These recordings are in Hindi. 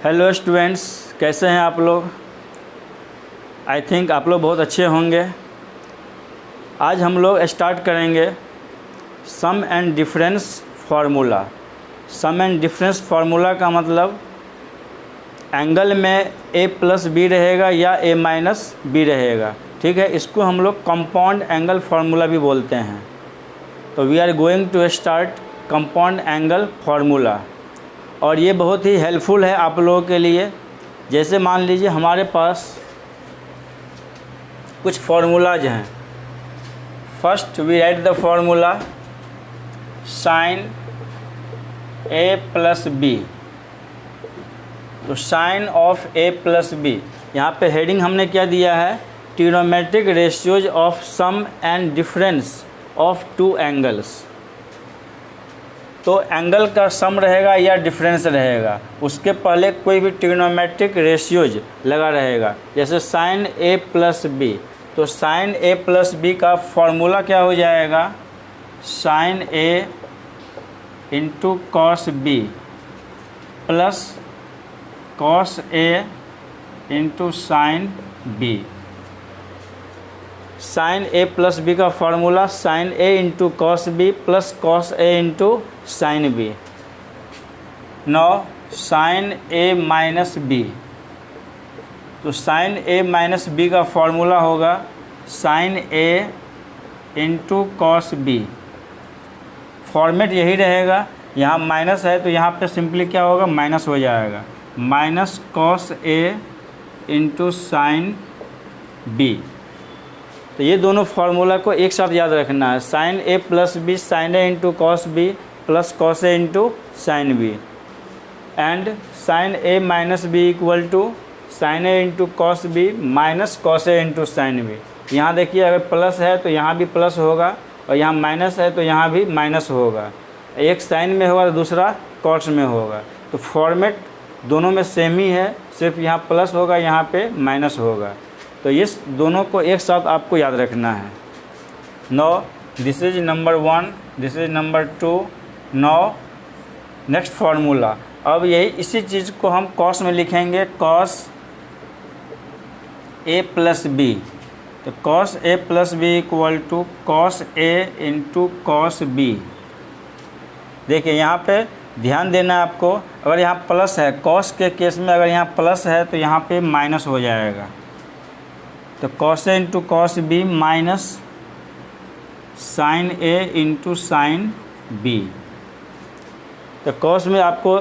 हेलो स्टूडेंट्स, कैसे हैं आप लोग। आई थिंक आप लोग बहुत अच्छे होंगे। आज हम लोग स्टार्ट करेंगे sum and difference formula. Sum and difference formula का मतलब एंगल में a प्लस बी रहेगा या a माइनस बी रहेगा, ठीक है। इसको हम लोग कंपाउंड एंगल फार्मूला भी बोलते हैं। तो we are going to start compound angle formula, और ये बहुत ही हेल्पफुल है आप लोगों के लिए। जैसे मान लीजिए हमारे पास कुछ फार्मूलाज हैं। First we write the formula sine a plus B. तो sine of a plus B, यहाँ पे हेडिंग हमने क्या दिया है, trigonometric ratios of sum and difference of two angles. तो एंगल का सम रहेगा या डिफरेंस रहेगा, उसके पहले कोई भी ट्रिग्नोमेट्रिक रेशियोज लगा रहेगा। जैसे साइन a प्लस बी, तो साइन a प्लस बी का फॉर्मूला क्या हो जाएगा, sine a into cos B plus cos a into sine B. Sine a plus B का formula sine a into cos B plus cos a into sine B. Now sine a minus B, तो साइन a माइनस बी का फार्मूला होगा sine a into cos B. Format यही रहेगा, यहाँ माइनस है तो यहाँ पे सिंपली क्या होगा, माइनस हो जाएगा, minus cos a into sine B. तो ये दोनों फार्मूला को एक साथ याद रखना है, sine a plus B sine a into cos B plus cos a into sine B, and sine a minus B equal to sine a into cos B minus cos a into sine B. यहाँ देखिए अगर प्लस है तो यहाँ भी प्लस होगा, और यहाँ माइनस है तो यहाँ भी माइनस होगा। एक साइन में होगा तो दूसरा कॉस में होगा। तो फॉर्मेट दोनों में सेम ही है, सिर्फ यहाँ प्लस होगा, यहाँ पे माइनस होगा। तो इस दोनों को एक साथ आपको याद रखना है। Now this is number 1, this is number 2। Now next formula, अब यही इसी चीज़ को हम कॉस में लिखेंगे, कॉस a प्लस बी। तो cos a plus B equal to cos a into cos B. देखिए यहाँ पे ध्यान देना है आपको, अगर यहाँ प्लस है, कॉस के केस में अगर यहाँ प्लस है तो यहाँ पे माइनस हो जाएगा। तो cos a into cos B minus sine a into sine B. तो कॉस में आपको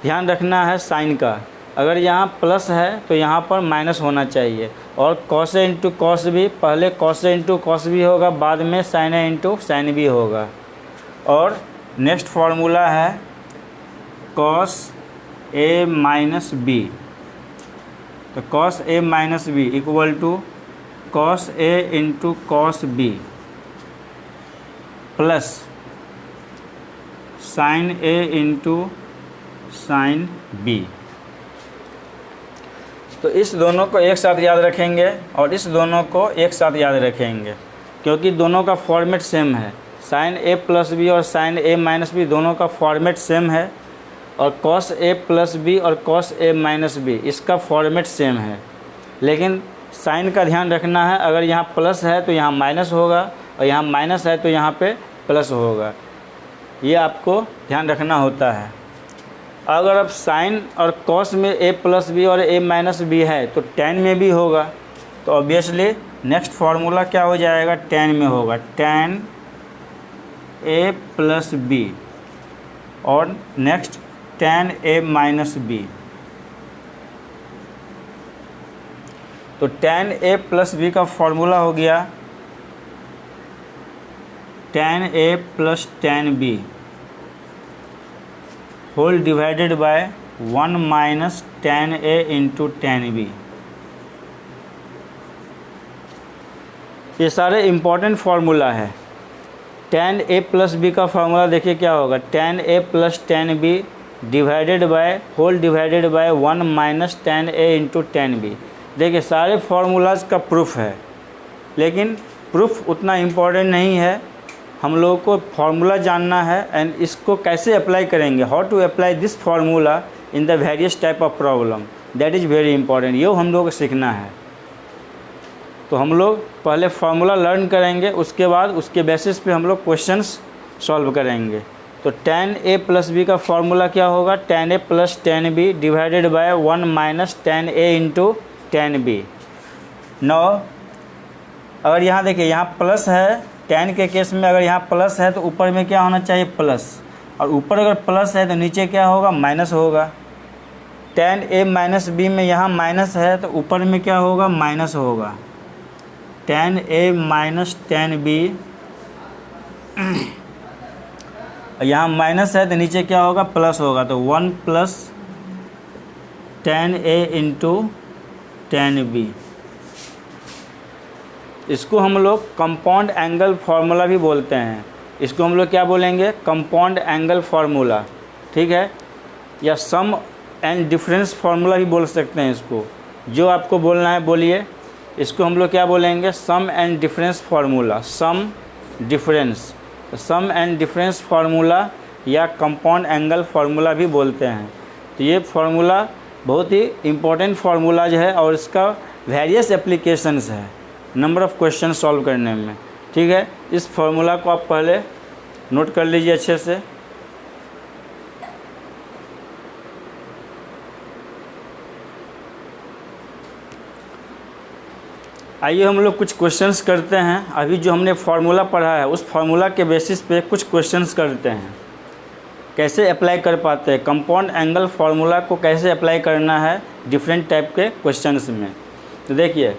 ध्यान रखना है साइन का, अगर यहाँ प्लस है तो यहाँ पर माइनस होना चाहिए। और cos a into cos B, पहले cos a into cos B होगा, बाद में sine a into sine B होगा। और नेक्स्ट फार्मूला है कॉस a माइनस बी। तो cos a minus B equal to cos a into cos B plus sine a into sine B. तो इस दोनों को एक साथ याद रखेंगे और इस दोनों को एक साथ याद रखेंगे, क्योंकि दोनों का फॉर्मेट सेम है। साइन a प्लस बी और साइन a माइनस बी दोनों का फॉर्मेट सेम है, और कॉस a प्लस बी और कॉस a माइनस बी इसका फॉर्मेट सेम है। लेकिन साइन का ध्यान रखना है, अगर यहाँ प्लस है तो यहाँ माइनस होगा, और यहाँ माइनस है तो यहाँ पे प्लस होगा। ये आपको ध्यान रखना होता है। अगर अब साइन और कॉस में a प्लस बी और a माइनस बी है तो tan में भी होगा। तो ऑब्वियसली नेक्स्ट फार्मूला क्या हो जाएगा, tan में होगा, tan a प्लस बी, और next tan a minus B. तो tan a प्लस बी का फॉर्मूला हो गया tan a plus tan b whole divided by 1 minus tan a into tan b। ये सारे इम्पॉर्टेंट फार्मूला है। tan a प्लस बी का फार्मूला देखिए क्या होगा, tan a plus tan b divided by whole divided by 1 minus tan a into tan b। देखिए सारे फार्मूलाज का प्रूफ है, लेकिन प्रूफ उतना इम्पोर्टेंट नहीं है। हम लोगों को फार्मूला जानना है एंड इसको कैसे अप्लाई करेंगे, how to apply this formula in the various type of problem, that is very important, ये हम लोग को सीखना है। तो हम लोग पहले फार्मूला लर्न करेंगे, उसके बाद उसके बेसिस पे हम लोग क्वेश्चंस सॉल्व करेंगे। तो tan a प्लस बी का फार्मूला क्या होगा, tan a plus tan b divided by 1 minus tan a into tan b। नौ अगर यहाँ देखिए यहाँ प्लस है, tan के केस में अगर यहाँ प्लस है तो ऊपर में क्या होना चाहिए प्लस, और ऊपर अगर प्लस है तो नीचे क्या होगा माइनस होगा। tan a माइनस बी में यहाँ माइनस है तो ऊपर में क्या होगा माइनस होगा। tan a minus tan b, यहाँ माइनस है तो नीचे क्या होगा प्लस होगा, तो 1 plus tan a into tan b। इसको हम लोग कंपाउंड एंगल फार्मूला भी बोलते हैं। इसको हम लोग क्या बोलेंगे, कंपाउंड एंगल फार्मूला, ठीक है, या सम एंड डिफरेंस फार्मूला भी बोल सकते हैं इसको, जो आपको बोलना है बोलिए। इसको हम लोग क्या बोलेंगे, sum and difference formula, sum difference, sum and difference formula या कंपाउंड एंगल फार्मूला भी बोलते हैं। तो ये फार्मूला बहुत ही इम्पोर्टेंट फार्मूला जो है, और इसका वेरियस एप्लीकेशंस है नंबर ऑफ़ क्वेश्चन सॉल्व करने में, ठीक है। इस फार्मूला को आप पहले नोट कर लीजिए अच्छे से। आइए हम लोग कुछ क्वेश्चंस करते हैं। अभी जो हमने फार्मूला पढ़ा है उस फार्मूला के बेसिस पे कुछ क्वेश्चंस करते हैं, कैसे अप्लाई कर पाते हैं कंपाउंड एंगल फार्मूला को, कैसे अप्लाई करना है डिफरेंट टाइप के क्वेश्चंस में। तो देखिए,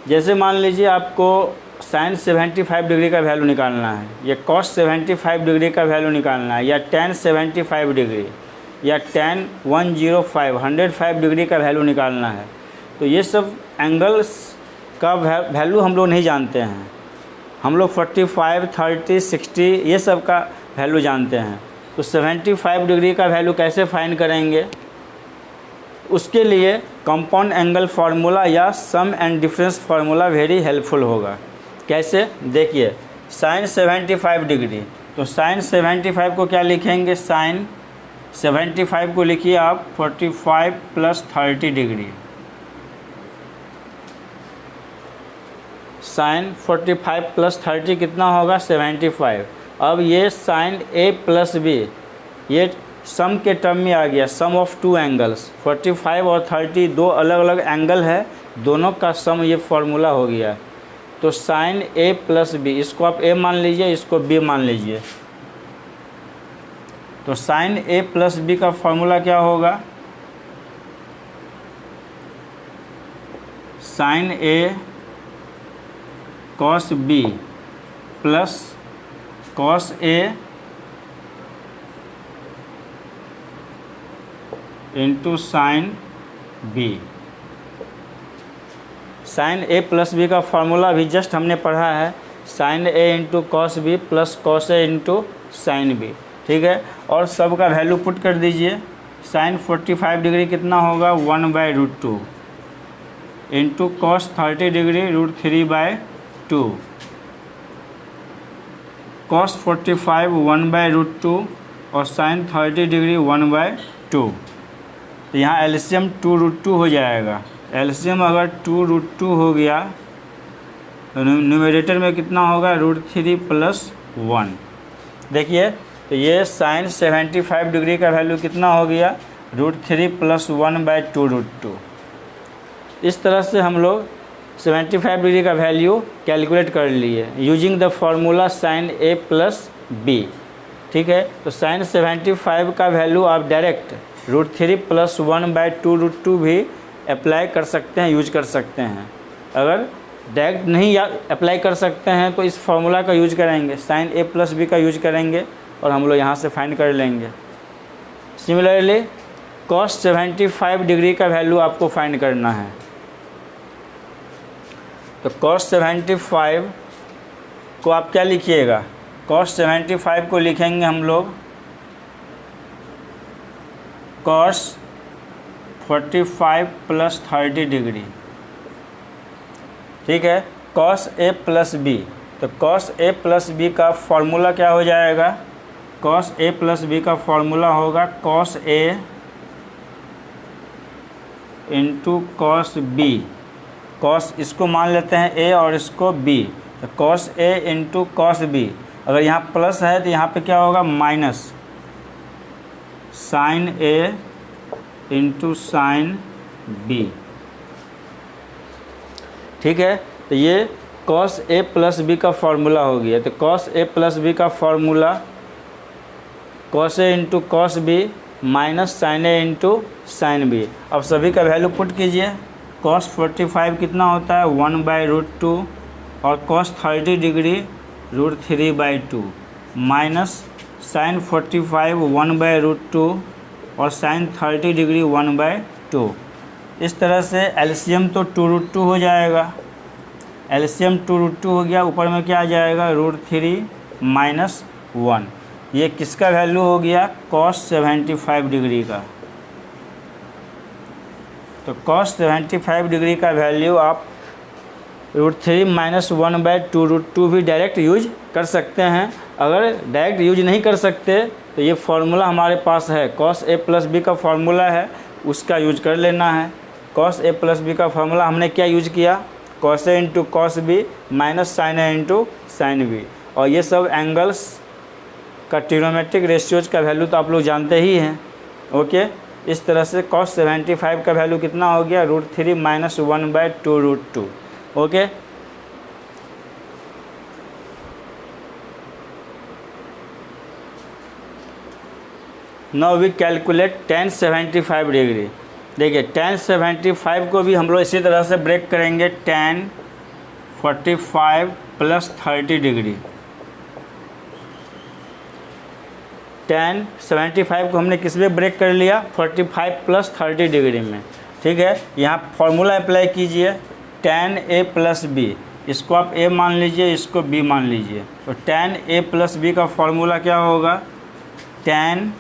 जैसे मान लीजिए आपको साइन 75 डिग्री का वैल्यू निकालना है, या कॉस 75 डिग्री का वैल्यू निकालना है, या tan 75 डिग्री, या tan 105 डिग्री का वैल्यू निकालना है। तो ये सब एंगल्स का वैल्यू हम लोग नहीं जानते हैं। हम लोग 45, 30, 60 ये सब का वैल्यू जानते हैं। तो 75 डिग्री का वैल्यू कैसे फाइंड करेंगे, उसके लिए कंपाउंड एंगल फार्मूला या sum and difference formula very helpful होगा। कैसे, देखिए साइन 75 डिग्री, तो साइन 75 को क्या लिखेंगे, साइन 75 को लिखिए आप 45 प्लस 30 डिग्री, साइन 45 प्लस 30 कितना होगा 75। अब ये साइन a प्लस b, ये सम के टर्म में आ गया, सम ऑफ टू एंगल्स, 45 और 30 दो अलग अलग एंगल है, दोनों का सम ये फार्मूला हो गया। तो साइन a प्लस b, इसको आप a मान लीजिए, इसको b मान लीजिए। तो साइन a प्लस b का फार्मूला क्या होगा, sine a cos b plus cos a into sine b। Sine a plus b का फार्मूला भी जस्ट हमने पढ़ा है, sine a into cos b plus cos a into sine b, ठीक है। और सब का वैल्यू पुट कर दीजिए। साइन 45 डिग्री कितना होगा 1/√2 इंटू कॉस 30 डिग्री √3/2, कॉस 45 1/√2 और साइन 30 डिग्री 1/2। तो यहाँ एलसीएम 2√2 हो जाएगा। एलसीएम अगर 2√2 हो गया तो न्यूमरेटर में कितना होगा √3 + 1। देखिए, तो ये साइन 75 डिग्री का वैल्यू कितना हो गया √3 + 1/2√2। इस तरह से हम लोग 75 डिग्री का वैल्यू कैलकुलेट कर लिए using the formula sine a plus b, ठीक है। तो साइन 75 का वैल्यू आप डायरेक्ट √3 + 1/2√2 भी अप्लाई कर सकते हैं, यूज कर सकते हैं। अगर डायरेक्ट नहीं अप्लाई कर सकते हैं तो इस फार्मूला का यूज करेंगे, साइन a प्लस b का यूज करेंगे और हम लोग यहाँ से फाइंड कर लेंगे। सिमिलरली कॉस 75 डिग्री का वैल्यू आपको फाइंड करना है। तो कॉस 75 को आप क्या लिखिएगा, कॉस 75 को लिखेंगे हम लोग कॉस 45 + 30 डिग्री, ठीक है, कॉस a प्लस b। तो कॉस a प्लस b का फॉर्मूला क्या हो जाएगा, कॉस a प्लस b का फॉर्मूला होगा cos a into cos B, cos इसको मान लेते हैं ए और इसको बी, तो cos A into cos B, अगर यहाँ प्लस है तो यहाँ पे क्या होगा minus sine A into sine B. ठीक है, तो ये कॉस ए प्लस बी का फॉर्मूला हो गया। तो कॉस ए प्लस बी का formula cos A into cos B minus sine A into sine B. अब सभी का वैल्यू पुट कीजिए। कॉस 45 कितना होता है 1/√2 और कॉस 30 डिग्री √3/2 माइनस साइन 45 1/√2 और साइन 30 डिग्री 1/2। इस तरह से एलसीएम तो 2√2 हो जाएगा, एलसीएम 2√2 हो गया, ऊपर में क्या आ जाएगा √3 माइनस 1। ये किसका वैल्यू हो गया कॉस 75 डिग्री का। तो कॉस 75 डिग्री का वैल्यू आप √3 माइनस 1/2√2 भी डायरेक्ट यूज कर सकते हैं। अगर डायरेक्ट यूज नहीं कर सकते तो ये फार्मूला हमारे पास है, कॉस ए प्लस बी का फार्मूला है, उसका यूज कर लेना है। कॉस ए प्लस बी का फार्मूला हमने क्या यूज किया, cos A into cos B minus sine A into sine B. और ये सब एंगल्स का ट्रिग्नोमेट्रिक रेशियोज का वैल्यू तो आप लोग जानते ही हैं। ओके, इस तरह से कॉस 75 का वैल्यू कितना हो गया √3 minus 1/2√2। Okay, now we calculate tan 75 degree. देखिए tan 75 को भी हम लोग इसी तरह से ब्रेक करेंगे, tan 45 प्लस 30 डिग्री। tan 75 को हमने किस में ब्रेक कर लिया 45 प्लस 30 डिग्री में। ठीक है, यहाँ फॉर्मूला अप्लाई कीजिए tan a प्लस बी, इसको आप a मान लीजिए, इसको b मान लीजिए। तो tan a प्लस बी का फॉर्मूला क्या होगा tan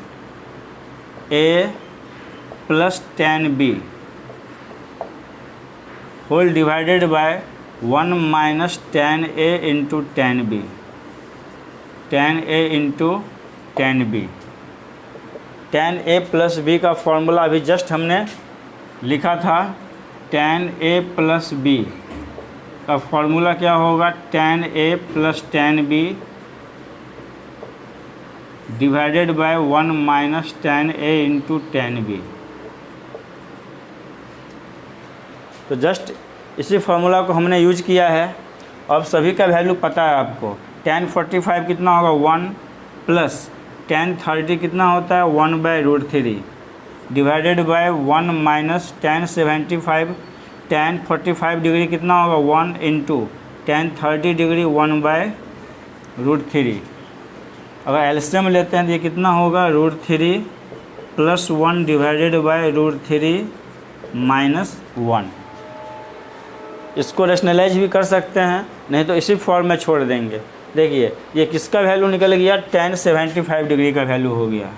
a plus tan b whole divided by 1 minus tan a into tan b, tan a into tan b। tan a plus B का फॉर्मूला अभी जस्ट हमने लिखा था, tan a प्लस बी का फॉर्मूला क्या होगा tan a plus tan b divided by 1 minus tan a into tan b। तो जस्ट इसी फार्मूला को हमने यूज किया है। अब सभी का वैल्यू पता है आपको, tan 45 कितना होगा 1 प्लस tan 30 कितना होता है 1/√3 divided by 1 minus tan 75, tan 45 degree कितना होगा 1 इंटू tan 30 डिग्री 1/√3। अगर एलसीएम लेते हैं तो ये कितना होगा √3 प्लस 1 डिवाइडेड बाय √3 माइनस 1। इसको रेशनलाइज भी कर सकते हैं, नहीं तो इसी फॉर्म में छोड़ देंगे। देखिए ये किसका वैल्यू निकल गया tan 75 डिग्री का वैल्यू हो गया।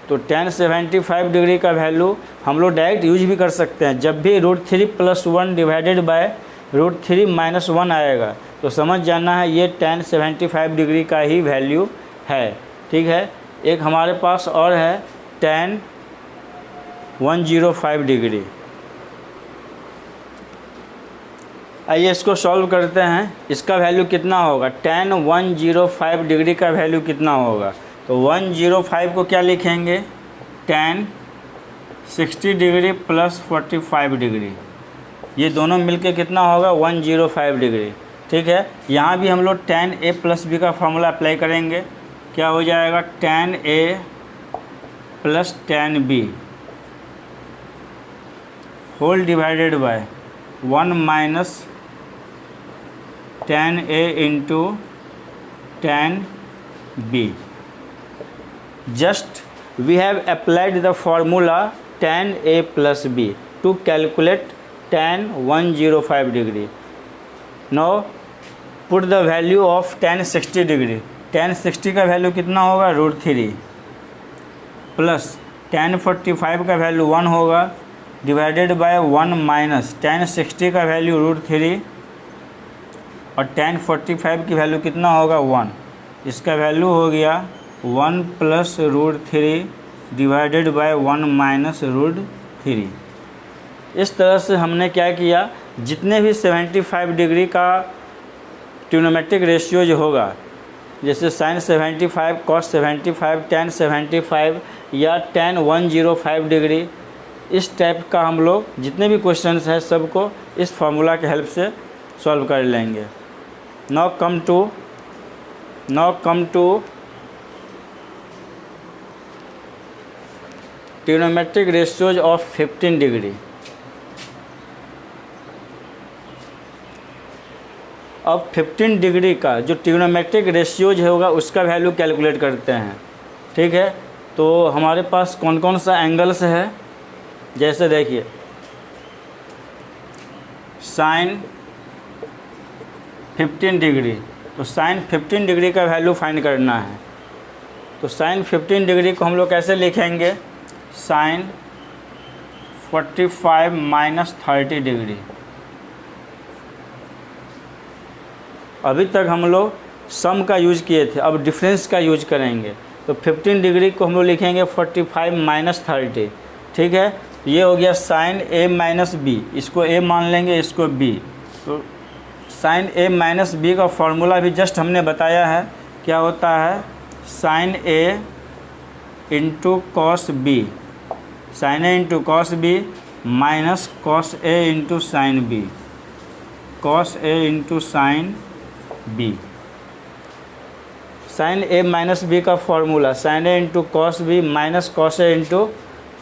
तो tan 75 डिग्री का वैल्यू हम लोग डायरेक्ट यूज भी कर सकते हैं। जब भी √3 प्लस 1 डिवाइडेड बाय √3 माइनस 1 आएगा तो समझ जाना है ये tan 75 डिग्री का ही वैल्यू है। ठीक है, एक हमारे पास और है tan 105 डिग्री। आइए इसको सॉल्व करते हैं। इसका वैल्यू कितना होगा tan 105 डिग्री का वैल्यू कितना होगा, तो 105 को क्या लिखेंगे tan 60 डिग्री प्लस 45 डिग्री, ये दोनों मिलके कितना होगा 105 डिग्री। ठीक है, यहाँ भी हम लोग tan a प्लस बी का फॉर्मूला अप्लाई करेंगे। क्या हो जाएगा tan a plus tan b whole divided by 1 minus tan a into tan b। Just we have applied the formula tan a plus b to calculate tan 105 degree. Now put the value of tan 60 degree. tan 60 का वैल्यू कितना होगा √3 प्लस tan 45 का वैल्यू 1 होगा डिवाइडेड बाय 1 माइनस tan 60 का वैल्यू √3 और tan 45 की वैल्यू कितना होगा 1। इसका वैल्यू हो गया 1 plus √3 divided by 1 minus root 3। इस तरह से हमने क्या किया, जितने भी 75 डिग्री का ट्रिग्नोमेट्रिक रेशियो जो होगा, जैसे साइन 75, कॉस 75, टेन 75 या टेन 105 डिग्री, इस टाइप का हम लोग जितने भी क्वेश्चंस हैं सबको इस फार्मूला के हेल्प से सॉल्व कर लेंगे। Now come to trigonometric ratios of 15 degree. अब 15 डिग्री का जो ट्रिग्नोमेट्रिक रेशियोज होगा उसका वैल्यू कैलकुलेट करते हैं। ठीक है, तो हमारे पास कौन कौन सा एंगल्स है, जैसे देखिए साइन 15 डिग्री, तो साइन 15 डिग्री का वैल्यू फाइंड करना है। तो साइन 15 डिग्री को हम लोग कैसे लिखेंगे, साइन 45 माइनस 30 डिग्री। अभी तक हम लोग सम का यूज किए थे, अब डिफरेंस का यूज करेंगे। तो 15 डिग्री को हम लोग लिखेंगे 45 माइनस 30। ठीक है, ये हो गया साइन ए माइनस बी, इसको ए मान लेंगे, इसको बी। तो साइन ए माइनस बी का फॉर्मूला भी जस्ट हमने बताया है, क्या होता है, sine A into cos B, sine A into cos B minus cos A into sine B, cos A into sine B. Sine A minus B का formula sine A into cos B minus cos A into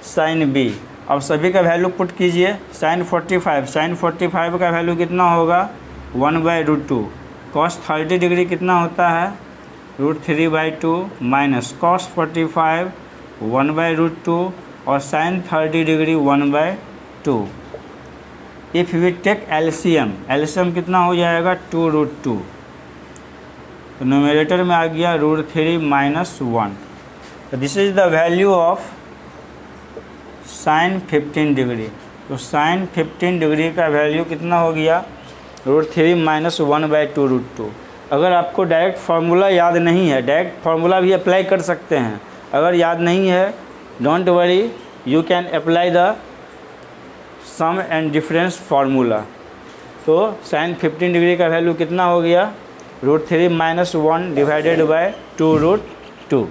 sine B. अब सभी का वैल्यू पुट कीजिए। साइन 45 का वैल्यू कितना होगा, 1/√2। कॉस 30 डिग्री कितना होता है, √3/2 माइनस कॉस 45 1/√2 और sign 30 degree 1/2। If we take LCM कितना हो जाएगा, 2√2। तो न्यूमरेटर में आ गया √3 माइनस 1। तो this is the value of sine 15 degree. तो साइन 15 डिग्री का वैल्यू कितना हो गया, √3 माइनस 1/2√2। अगर आपको डायरेक्ट फार्मूला याद नहीं है, डायरेक्ट फार्मूला भी अप्लाई कर सकते हैं। अगर याद नहीं है, don't worry, you can apply the sum and difference formula. तो साइन 15 डिग्री का वैल्यू कितना हो गया, √3 minus 1 divided by 2√2।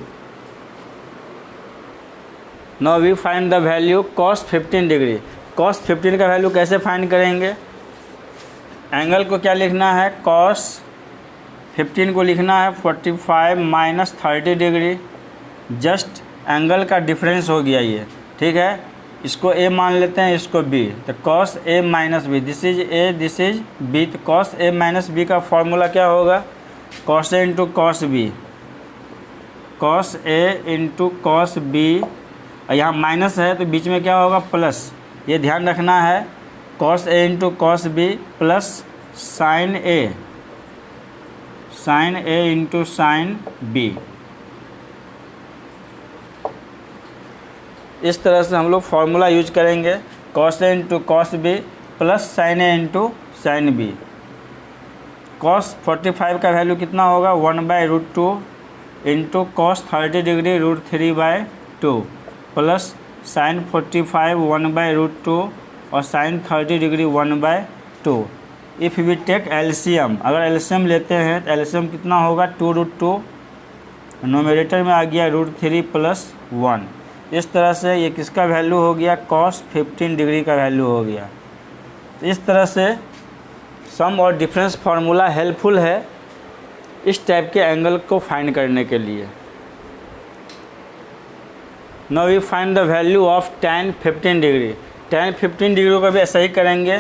Now we find the value cos 15 degree. Cos 15 का वैल्यू कैसे फाइंड करेंगे, एंगल को क्या लिखना है, कॉस 15 को लिखना है 45 माइनस 30 डिग्री। जस्ट एंगल का डिफरेंस हो गया ये। ठीक है, इसको ए मान लेते हैं, इसको बी। तो cos A minus B, this is A, this is B. तो कॉस ए माइनस बी का फॉर्मूला क्या होगा, cos A into cos B, cos A into cos B. यहाँ माइनस है तो बीच में क्या होगा, प्लस। ये ध्यान रखना है, cos A into cos B plus sine A, sine A into sine B. इस तरह से हम लोग फार्मूला यूज करेंगे, cos A into cos B plus sine A into sine B. Cos 45 का वैल्यू कितना होगा, 1/√2 into cos 30 degree √3/2 plus sine 45 1/√2 और sign 30 degree 1/2। If we take LCM, अगर एलसीएम लेते हैं तो एलसीएम कितना होगा, 2√2। नोमिनेटर में आ गया √3 प्लस 1। इस तरह से ये किसका वैल्यू हो गया, कॉस 15 डिग्री का वैल्यू हो गया। इस तरह से सम और डिफरेंस फार्मूला हेल्पफुल है इस टाइप के एंगल को फाइंड करने के लिए। Now we find the value of tan 15 degree. tan 15 degree को भी ऐसा ही करेंगे।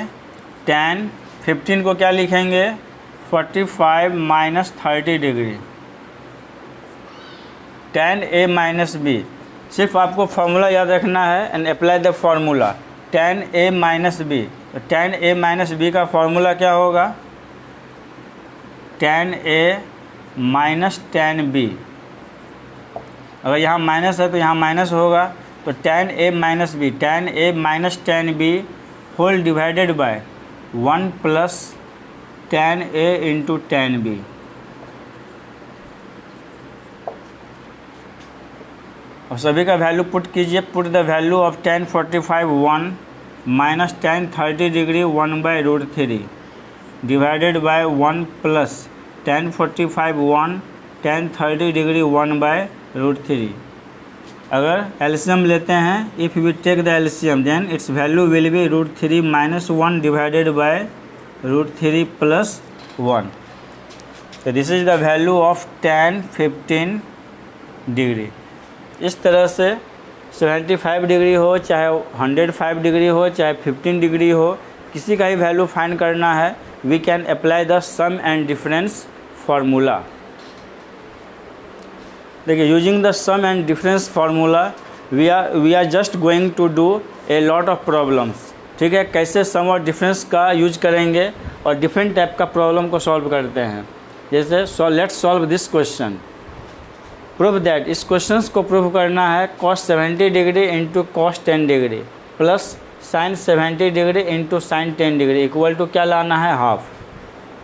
tan 15 को क्या लिखेंगे, 45 minus 30 degree. tan a minus B, सिर्फ आपको फार्मूला याद रखना है and apply the formula. tan a minus B, तो tan a माइनस बी का फार्मूला क्या होगा, tan a minus tan b। अगर यहाँ माइनस है तो यहाँ माइनस होगा, तो tan a minus B, tan a minus tan b whole divided by 1 plus tan a into tan b। और सभी का वैल्यू पुट कीजिए। Put the value of tan 45 1 minus tan 30 degree 1/√3 divided by 1 plus tan 45 1 tan 30 degree 1/√3। अगर एलसीएम लेते हैं, if we take the LCM then its value will be √3 minus 1 divided by √3 plus 1। तो this is the value of tan 15 degree. इस तरह से 75 डिग्री हो, चाहे 105 डिग्री हो, चाहे 15 डिग्री हो, किसी का ही वैल्यू फाइंड करना है, we can apply the sum and difference formula. देखिए, using the sum and difference formula we are just going to do a lot of problems. ठीक है, कैसे सम और डिफरेंस का यूज करेंगे और डिफरेंट टाइप का प्रॉब्लम को सॉल्व करते हैं। जैसे let's solve this question. Prove that, इस क्वेश्चन को प्रूव करना है cos 70 degree into cos 10 degree plus sin 70 degree into sin 10 degree equal to क्या लाना है, हाफ।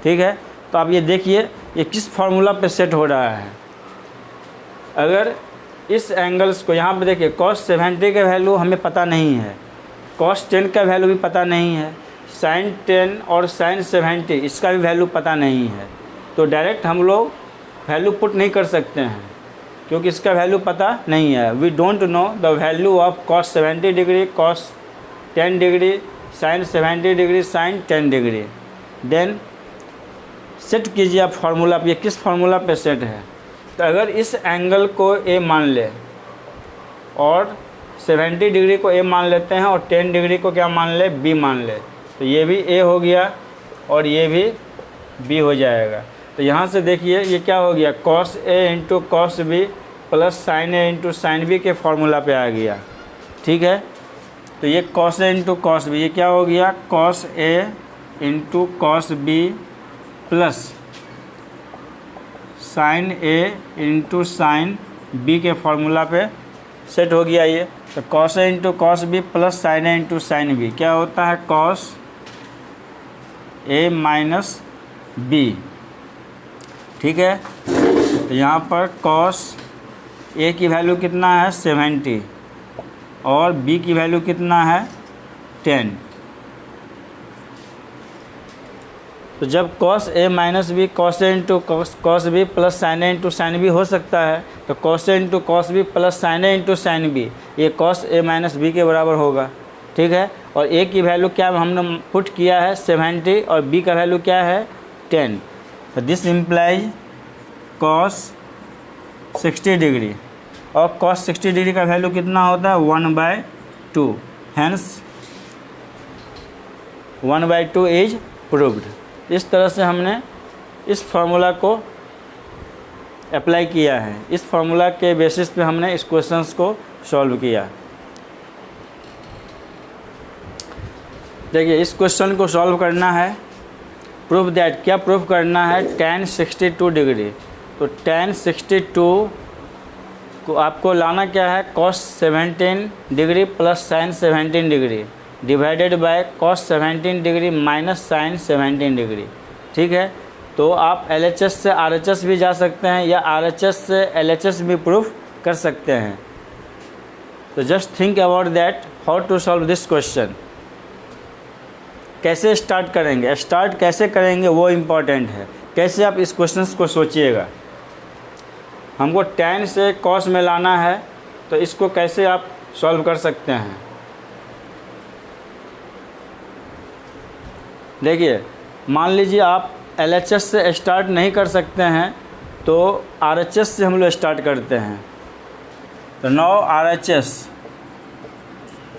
ठीक है, तो आप ये देखिए ये किस फार्मूला पे सेट हो रहा है। अगर इस एंगल्स को यहाँ पे देखिए, cos 70 का वैल्यू हमें पता नहीं है, cos 10 का वैल्यू भी पता नहीं है, sin 10 और sin 70 इसका भी वैल्यू पता नहीं है। तो डायरेक्ट हम लोग वैल्यू पुट नहीं कर सकते हैं क्योंकि इसका वैल्यू पता नहीं है। We don't know the value of cos 70 degree, cos 10 degree, sin 70 degree, sin 10 degree. Then set कीजिए आप फार्मूला पे, ये किस फार्मूला पे सेट है। तो अगर इस एंगल को A मान ले और 70 डिग्री को A मान लेते हैं और 10 डिग्री को क्या मान ले, B मान ले, तो ये भी A हो गया और ये भी B हो जाएगा। तो यहाँ से देखिए ये क्या हो गया, cos A into cos B plus sin A into sin B के फार्मूला पे आ गया। ठीक है, तो ये cos A into cos B, ये क्या हो गया, cos A into cos B plus sin A into sin B के फार्मूला पे सेट हो गया ये। तो cos A into cos B plus sin A into sin B क्या होता है, cos A माइनस B। ठीक है, तो यहाँ पर cos A की वैल्यू कितना है, 70 और B की वैल्यू कितना है, 10। तो जब cos A minus B cos A into cos B plus sin A into sin B हो सकता है, तो cos A into cos B plus sin A into sin B ये cos A माइनस B के बराबर होगा। ठीक है, और A की वैल्यू क्या हमने पुट किया है, 70 और B का वैल्यू क्या है, 10। तो दिस इम्प्लाइज cos 60 डिग्री और cos 60 डिग्री का वैल्यू कितना होता है, 1/2। Hence 1/2 is proved. इस तरह से हमने इस फार्मूला को अप्लाई किया है। इस फार्मूला के बेसिस पे हमने इस क्वेश्चंस को सॉल्व किया। देखिए, इस क्वेश्चन को सॉल्व करना है, प्रूव दैट, क्या प्रूव करना है, tan 62 डिग्री। तो tan 62 को आपको लाना क्या है, cos 17 degree plus sin 17 degree divided by cos 17 degree minus sin 17 degree. ठीक है, तो आप LHS से RHS भी जा सकते हैं या RHS से LHS भी प्रूफ कर सकते हैं। तो just think about that, how to solve this question. कैसे स्टार्ट करेंगे, स्टार्ट कैसे करेंगे वो इम्पॉर्टेंट है। कैसे आप इस क्वेश्चन को सोचिएगा, हमको tan से cos में लाना है, तो इसको कैसे आप सॉल्व कर सकते हैं। देखिए, मान लीजिए आप LHS से स्टार्ट नहीं कर सकते हैं तो RHS से हम लोग स्टार्ट करते हैं। तो नाउ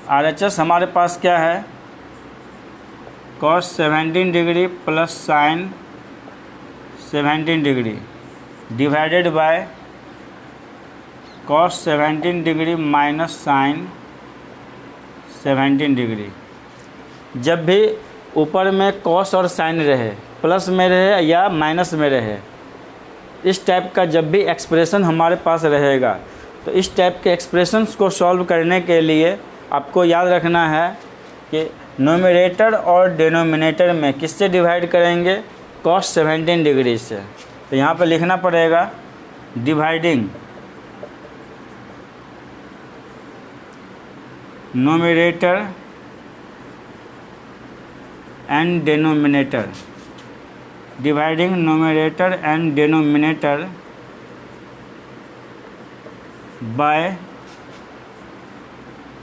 RHS हमारे पास क्या है, cos 17 degree plus sin 17 degree divided by cos 17 degree minus sin 17 degree. जब भी ऊपर में cos और sin रहे, प्लस में रहे या माइनस में रहे, इस टाइप का जब भी एक्सप्रेशन हमारे पास रहेगा, तो इस टाइप के एक्सप्रेशंस को सॉल्व करने के लिए आपको याद रखना है कि नोमिनेटर और डिनोमिनेटर में किससे डिवाइड करेंगे, cos 17 डिग्री से। तो यहाँ पर लिखना पड़ेगा dividing numerator and denominator, dividing numerator and denominator by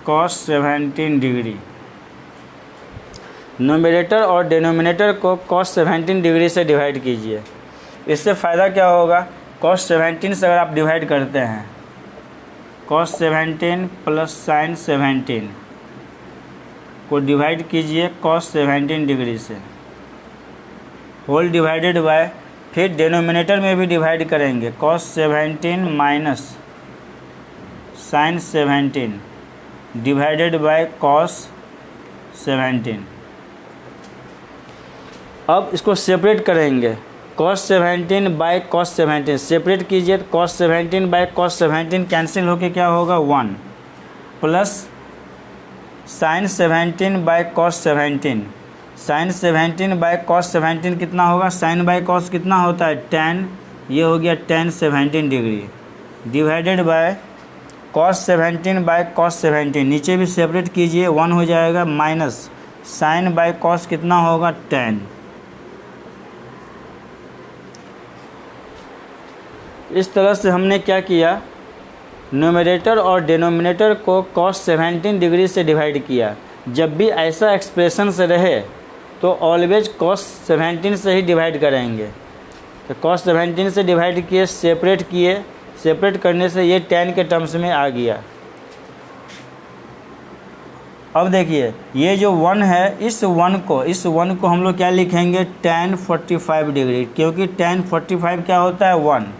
cos 17 degree. Nominator और डिनोमिनेटर को cos 17 डिग्री से डिवाइड कीजिए। इससे फ़ायदा क्या होगा, cos 17 से अगर आप डिवाइड करते हैं, cos 17 प्लस sin 17 को डिवाइड कीजिए cos 17 डिग्री से, होल डिवाइडेड बाय, फिर डिनोमिनेटर में भी डिवाइड करेंगे cos 17 minus sin 17 divided by cos 17। अब इसको सेपरेट करेंगे, cos 17 बाय cos 17 सेपरेट कीजिए, cos 17 बाय cos 17 कैंसिल होके क्या होगा 1, plus sin 17 by cos 17, sin 17 by cos 17 कितना होगा, sin बाय cos कितना होता है tan, ये हो गया tan 17 degree, divided by cos 17 by cos 17, नीचे भी सेपरेट कीजिए 1 हो जाएगा, माइनस sin बाय cos कितना होगा tan। इस तरह से हमने क्या किया, न्यूमरेटर और डिनोमिनेटर को cos 17 डिग्री से डिवाइड किया। जब भी ऐसा एक्सप्रेशन से रहे तो ऑलवेज cos 17 से ही डिवाइड करेंगे। तो cos 17 से डिवाइड किए, सेपरेट करने से ये tan के टर्म्स में आ गया। अब देखिए ये जो 1 है, इस 1 को हम लोग क्या लिखेंगे tan 45 डिग्री, क्योंकि tan 45 क्या होता है 1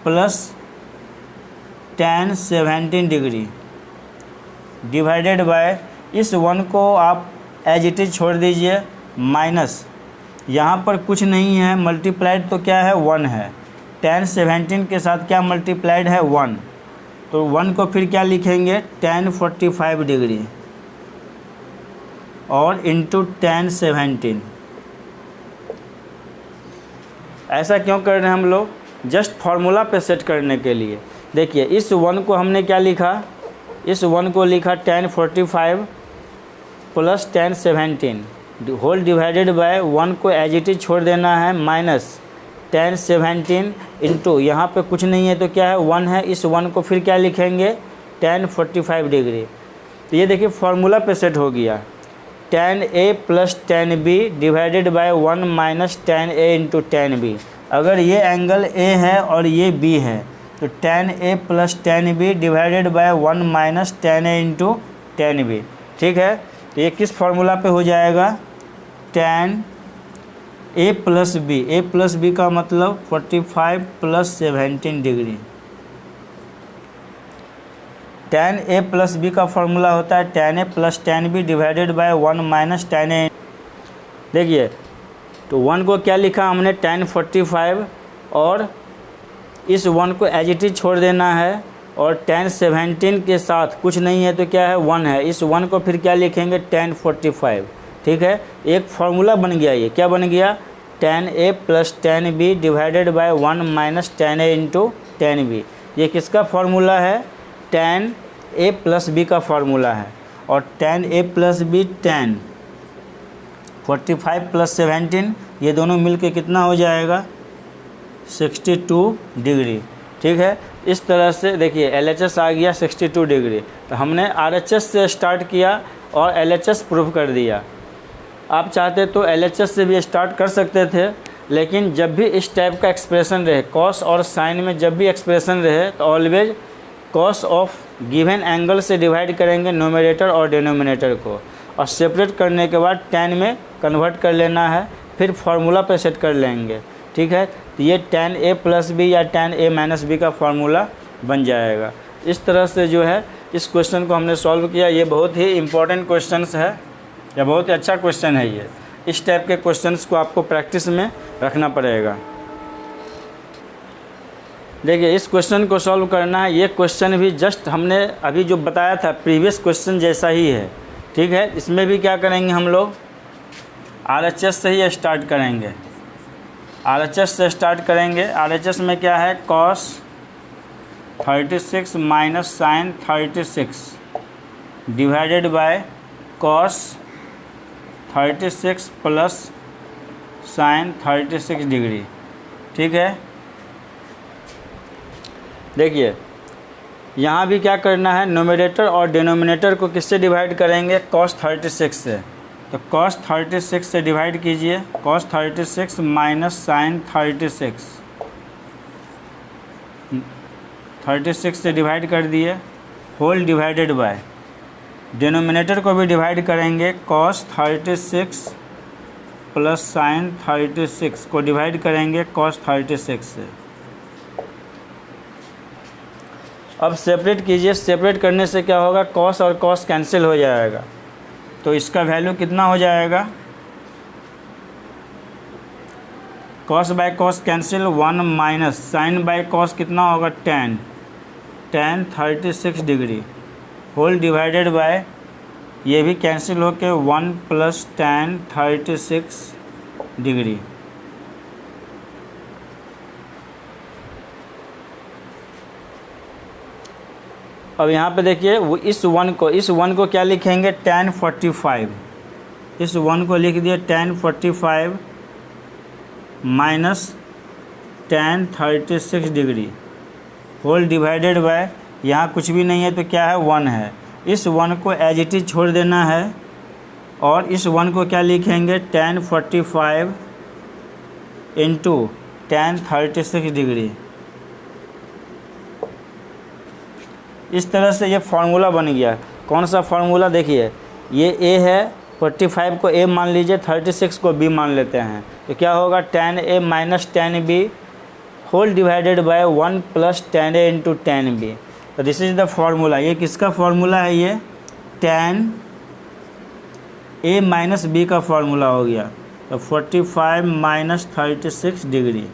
plus tan 17 degree divided bye, इस 1 को आप एज इट इज छोड़ दीजिए, माइनस यहाँ पर कुछ नहीं है, मल्टीप्लाइड तो क्या है 1 है, tan 17 के साथ क्या मल्टीप्लाइड है 1, तो 1 को फिर क्या लिखेंगे tan 45 डिग्री और इंटू tan 17। ऐसा क्यों कर रहे हैं हम लोग, जस्ट फार्मूला पे सेट करने के लिए। देखिए इस 1 को हमने क्या लिखा, इस 1 को लिखा tan 45 plus tan 17 whole divided by 1 को एज इट इज छोड़ देना है, माइनस tan 17 इंटू यहाँ पे कुछ नहीं है तो क्या है 1 है, इस 1 को फिर क्या लिखेंगे tan 45 डिग्री। तो ये देखिए फार्मूला पे सेट हो गया, tan A plus tan B divided by 1 minus tan A into tan B। अगर ये एंगल A है और ये B है तो tan A plus tan B divided by 1 minus tan A into tan B। ठीक है, तो ये किस फार्मूला पे हो जाएगा, tan A प्लस B का मतलब 45 plus 17 degree. tan A plus B का फार्मूला होता है tan A plus tan B divided by 1 minus tan A। देखिए तो 1 को क्या लिखा हमने tan 45 और इस 1 को एज इट इज छोड़ देना है, और tan 17 के साथ कुछ नहीं है तो क्या है 1 है, इस 1 को फिर क्या लिखेंगे tan 45। ठीक है, एक फार्मूला बन गया, ये क्या बन गया tan A plus tan B divided by 1 minus tan A into tan B। ये किसका फार्मूला है, tan A प्लस B का फार्मूला है, और tan A plus B tan 45 plus 17 ये दोनों मिलके कितना हो जाएगा 62 डिग्री। ठीक है, इस तरह से देखिए LHS आ गया 62 डिग्री। तो हमने RHS से स्टार्ट किया और LHS प्रूव कर दिया। आप चाहते तो LHS से भी स्टार्ट कर सकते थे, लेकिन जब भी इस टाइप का एक्सप्रेशन रहे, कॉस और साइन में जब भी एक्सप्रेशन रहे तो always cos of given angle से डिवाइड करेंगे नोमिनेटर और डिनोमिनेटर को, और सेपरेट करने के बाद tan में कन्वर्ट कर लेना है, फिर फार्मूला पे सेट कर लेंगे। ठीक है, तो ये tan A प्लस B या tan A माइनस B का फार्मूला बन जाएगा। इस तरह से जो है इस क्वेश्चन को हमने सॉल्व किया। ये बहुत ही इम्पोर्टेंट क्वेश्चंस है, या बहुत ही अच्छा क्वेश्चन है ये। इस टाइप के क्वेश्चंस को आपको प्रैक्टिस में रखना पड़ेगा। देखिए इस क्वेश्चन को सॉल्व करना है, ये क्वेश्चन भी जस्ट हमने अभी जो बताया था प्रीवियस क्वेश्चन जैसा ही है। ठीक है, इसमें भी क्या करेंगे हम लोग RHS से ही स्टार्ट करेंगे। RHS से स्टार्ट करेंगे। RHS में क्या है cos 36 minus sine 36 divided by cos 36 plus sine 36 degree. ठीक है, देखिए यहाँ भी क्या करना है, नोमिनेटर और डिनोमिनेटर को किससे डिवाइड करेंगे, cos 36 से। तो cos 36 से डिवाइड कीजिए, cos 36 माइनस साइन 36 से डिवाइड कर दिए, होल डिवाइडेड बाय, डिनोमिनेटर को भी डिवाइड करेंगे, cos 36 प्लस साइन 36 को डिवाइड करेंगे cos 36 से। अब सेपरेट कीजिए, सेपरेट करने से क्या होगा, cos और cos कैंसिल हो जाएगा, तो इसका वैल्यू कितना हो जाएगा, cos by cos cancel 1 minus sine by cos कितना होगा, tan 36 degree, whole divided by, ये भी कैंसिल होके 1 प्लस tan 36 डिग्री। अब यहाँ पे देखिए वो इस वन को क्या लिखेंगे, tan 45, इस वन को लिख दिए tan 45 minus tan 36 degree, whole divided by, यहाँ कुछ भी नहीं है तो क्या है, 1 है, इस 1 को एज इट इज छोड़ देना है, और इस 1 को क्या लिखेंगे, tan 45 इंटू tan 36 डिग्री। इस तरह से ये फार्मूला बन गया। कौन सा फार्मूला, देखिए ये a है, 45 को a मान लीजिए, 36 को b मान लेते हैं, तो क्या होगा, tan a minus tan b whole divided by 1 plus tan a into tan b। तो दिस इज़ द फार्मूला। ये किसका फार्मूला है, ये tan a माइनस b का फार्मूला हो गया। तो 45 माइनस 36 डिग्री।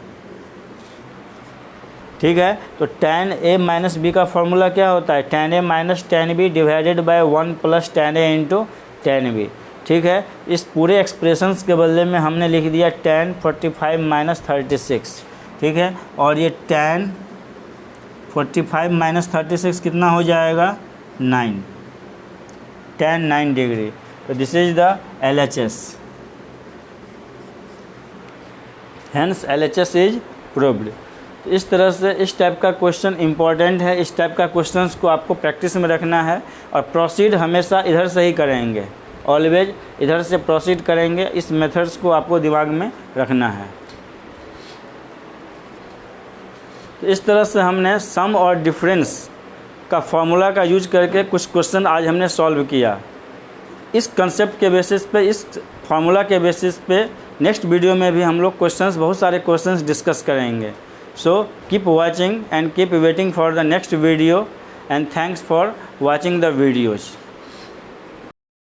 ठीक है, तो tan a माइनस b का फार्मूला क्या होता है, tan a minus tan b divided by 1 plus tan a into tan b। ठीक है, इस पूरे एक्सप्रेशंस के बदले में हमने लिख दिया tan 45 माइनस 36। ठीक है, और ये tan 45 माइनस 36 कितना हो जाएगा, 9, tan 9 डिग्री। तो this is the LHS, hence LHS is proved. तो इस तरह से इस टाइप का क्वेश्चन इंपॉर्टेंट है, इस टाइप का क्वेश्चंस को आपको प्रैक्टिस में रखना है, और प्रोसीड हमेशा इधर से ही करेंगे, ऑलवेज इधर से प्रोसीड करेंगे। इस मेथड्स को आपको दिमाग में रखना है। तो इस तरह से हमने सम और डिफरेंस का फॉर्मूला का यूज करके कुछ क्वेश्चन आज हमने सॉल्व किया। इस कंसेप्ट के बेसिस पे, इस फार्मूला के बेसिस पे नेक्स्ट वीडियो में भी हम लोग क्वेश्चंस, बहुत सारे क्वेश्चंस डिस्कस करेंगे। So keep watching and keep waiting for the next video, and thanks for watching the videos.